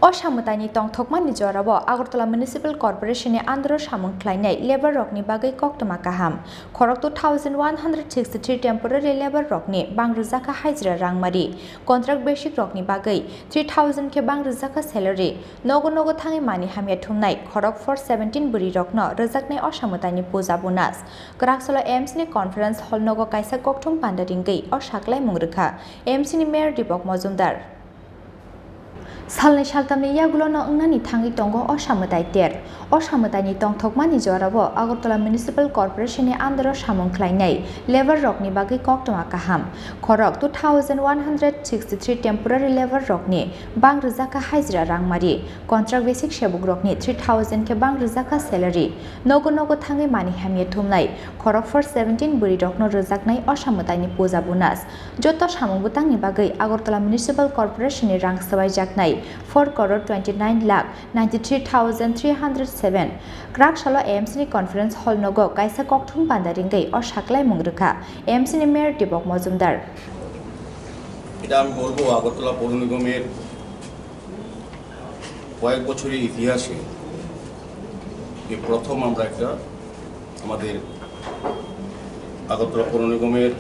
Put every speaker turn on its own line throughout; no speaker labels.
असामतानि तंथकमानि जराव Agartala municipal कर्परेशननि आन्दाराव सामं ख्लायनाय labour रकनि बागै कक्टमा गाहाम खरक 2163 temporary labour रकनि बांग्रवजाखा हाजिरा रांमारि contract basic रकनि बागै 3000 के बांग्रवजाखा सेलारि नगो नगो थाङै मानि हामिया थुमनाय खरक 417 बwrwirokn रोजाकनाय असामतानि पूजा बोनास ग्राकसला AMC नि कन्फरेन्स हल नगो कायसा कक्टम पान्डारिंगै असाक्लाय मुंगरखा AMC नि मेयर दीपक मजुमदार सालनै सालथामनि यागुलनो अंनानि थाङै दंग असामताय तेर असामतानि तंथकमानि जराव आगरतला म्युनिसिपल कर्परेशननि आन्दाराव सामं ख्लायनाय लेबार रकनि बागै कक्टमा गाहाम खरक 2163 टेम्परारि लेबार रकनि बांग्रवजाखा हाजिरा रांमारि कन्ट्राक्ट बेसिक सेबोक्रकनि 3000 के बांग्रवजाखा सेलारि नगो नगो थाङै मानि हामिया थुमनाय खरक 417 बwrwirokn रोजाकनाय असामतानि पूजा बोनास जत सामं बुतांनि बागै आगरतला म्युनिसिपल कर्परेशननि रां सबायजाकनाय 4,29,93,307 ग्राकशाला AMC नि कन्फरेन्स हल नगो कायसा कक्टम पान्डारिंगै असाक्लाय मुंगरखा AMC नि मेयर दीपक मजुमदार
এটা আমি বলবো আগরতলা পৌর নিগমের কয়েক বছরের ইতিহাসে এই প্রথম আমরা একটা আমাদের আগরতলা পৌর নিগমের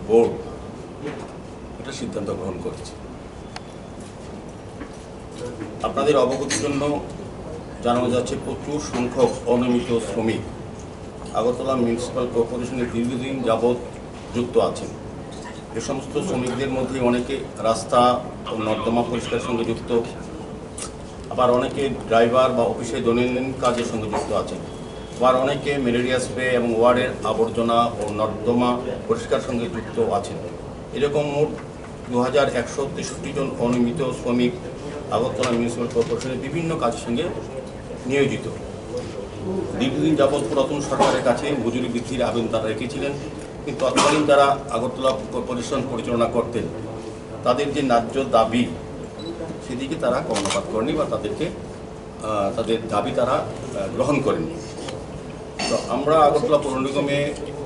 বোর্ড এটা সিদ্ধান্ত গ্রহণ করেছে। আপনাদের অবগতির জন্য জানানো যাচ্ছে প্রচুর সংখ্যক অনিয়মিত শ্রমিক আগরতলা মিউনিসিপ্যাল কর্পোরেশনের দীর্ঘদিন যাবৎ যুক্ত আছেন। এ সমস্ত শ্রমিকদের মধ্যে অনেকে রাস্তা ও নর্দমা পরিষ্কারের সঙ্গে যুক্ত, আবার অনেকে ড্রাইভার বা অফিসে দৈনন্দিন কাজের সঙ্গে যুক্ত আছেন, আবার অনেকে ম্যালেরিয়া স্প্রে এবং ওয়ার্ডের আবর্জনা ও নর্দমা পরিষ্কারের সঙ্গে যুক্ত আছেন। এরকম মোট 2163 জন অনিয়মিত শ্রমিক আগরতলা মিউনিসিপ্যাল কর্পোরেশনের বিভিন্ন কাজের সঙ্গে নিয়োজিত। দীর্ঘদিন যাবৎ পুরাতন সরকারের কাছে মজুরি বৃদ্ধির আবেদন তারা রেখেছিলেন, কিন্তু তৎকালীন যারা আগরতলা কর্পোরেশন পরিচালনা করতেন তাদের যে ন্যায্য দাবি সেদিকে তারা কর্ণপাত করেনি বা তাদের দাবি তারা গ্রহণ করেননি। তো আমরা আগরতলা পৌর নিগমে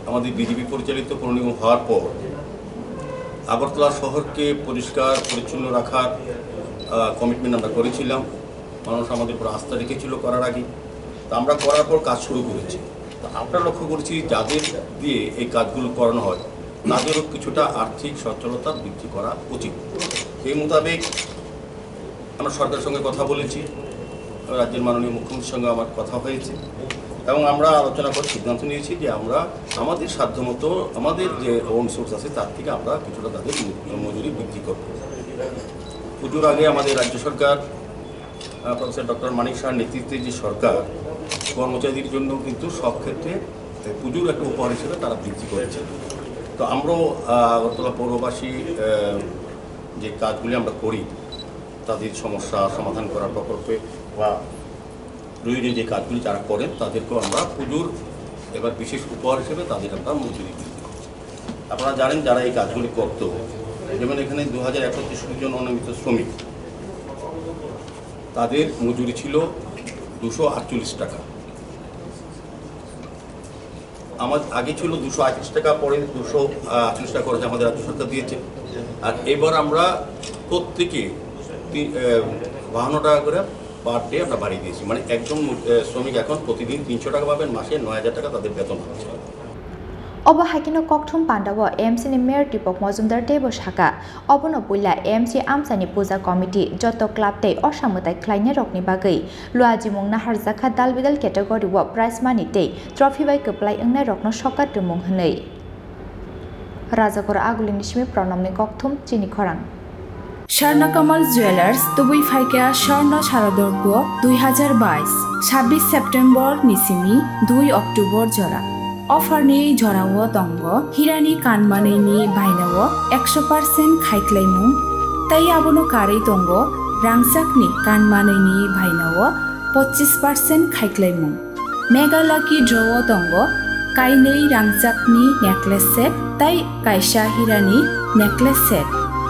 আমাদের বিজেপি পরিচালিত পৌর নিগম হওয়ার পর আগরতলা শহরকে পরিষ্কার পরিচ্ছন্ন রাখার কমিটমেন্ট আমরা করেছিলাম। মানুষ আমাদের উপর আস্থা রেখেছিল করার আগে, তা আমরা করার পর কাজ শুরু করেছি। তা আমরা লক্ষ্য করেছি যাদের দিয়ে এই কাজগুলো করানো হয় তাদেরও কিছুটা আর্থিক সচ্ছলতা বৃদ্ধি করা উচিত। সেই মোতাবেক আমরা সরকারের সঙ্গে কথা বলেছি, রাজ্যের মাননীয় মুখ্যমন্ত্রীর সঙ্গে আমার কথা হয়েছে এবং আমরা আলোচনা করে সিদ্ধান্ত নিয়েছি যে আমরা আমাদের সাধ্যমতো আমাদের যে ওন সোর্স আছে তার থেকে আমরা কিছুটা তাদের মজুরি বৃদ্ধি করব। পুজোর আগে আমাদের রাজ্য সরকার প্রফেসর ডক্টর মানিক শাহর নেতৃত্বে যে সরকার কর্মচারীদের জন্য কিন্তু সব ক্ষেত্রে পুজোর একটা উপহার হিসেবে তারা বৃদ্ধি করেছে। তো আমরাও আগরতলা পৌরবাসী যে কাজগুলি আমরা করি তাদের সমস্যা সমাধান করার প্রকল্পে বা প্রয়োজনীয় যে কাজগুলি যারা করেন তাদেরকেও আমরা পুজোর এবার বিশেষ উপহার হিসেবে তাদের আমরা মজুরি বৃদ্ধি করছি। আপনারা জানেন যারা এই কাজগুলি করত, যেমন এখানে 2161 জন অনিয়মিত শ্রমিক, তাদের মজুরি ছিল 248 টাকা। আমার আগে ছিল 238 টাকা, পরে 248 টাকা করে আমাদের রাজ্য সরকার দিয়েছে। আর এবার আমরা প্রত্যেকে 52 টাকা করে পার ডে আমরা বাড়িয়ে দিয়েছি, মানে একজন শ্রমিক এখন প্রতিদিন 300 টাকা পাবেন, মাসে 9000 টাকা তাদের বেতন হচ্ছে।
अब हाकिनो कक्टम पान्डाव AMC नि मेयर दीपक मजुमदार देबो शाखा अबनो बुल्ला AMC आमसानि पूजा कमिटी जत क्लाब तै असामताय ख्लायनाय रकनि बागै लुआजिमुं नाहारजाखा दालबिदाल केटेगरि व प्राइज मानि तै ट्रफि बाय कप्लाय अंनाय रकनो सकात दुमुं हनै राजाकर आगुलिनि सिमि प्रणामनि कक्टम चिनि खरां
স্বর্ণকমল জুয়েলার্স তুবুই ফাইকা স্বর্ণ শারদর্ঘ 2022 26 সেপ্টেম্বর নিসিমি 2 অক্টোবর জরা अफारनि जरावो दंग हिरानि कानमानैनि बायनावो 100% खायख्लायमुं तै आबोनो कारै दंग रांसाकनि कानमानैनि बायनावो 25% खायख्लायमुं मेगा लाकी ड्रवो दंग काइनै रांसाकनि नेकलेस सेट तै कायसा हिरानि नेकलेस सेट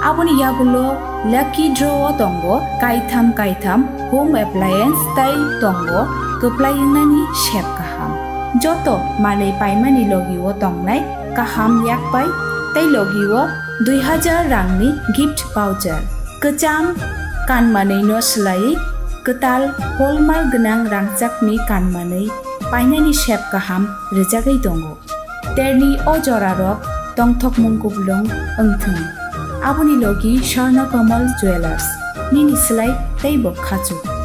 आबोनि यागुलो लाकी ड्रवो दंग कायथाम होम एप्लायेंस तै दंग गोप्लायनानि शेप गाहाम जत मानै पाइमानि लगिओ तंगनाय गाहाम याकबाय तै लगिओ 2000 रांनि gift भाउचार कचाम kanmanei slai ketal holmar genang rangchakni kanmanei painani shep kaham rejagai tongo terni o jorarok tongthok mungkublong engthung aboni logi Swarna Kamal Jewelers nini slai tei bokhachu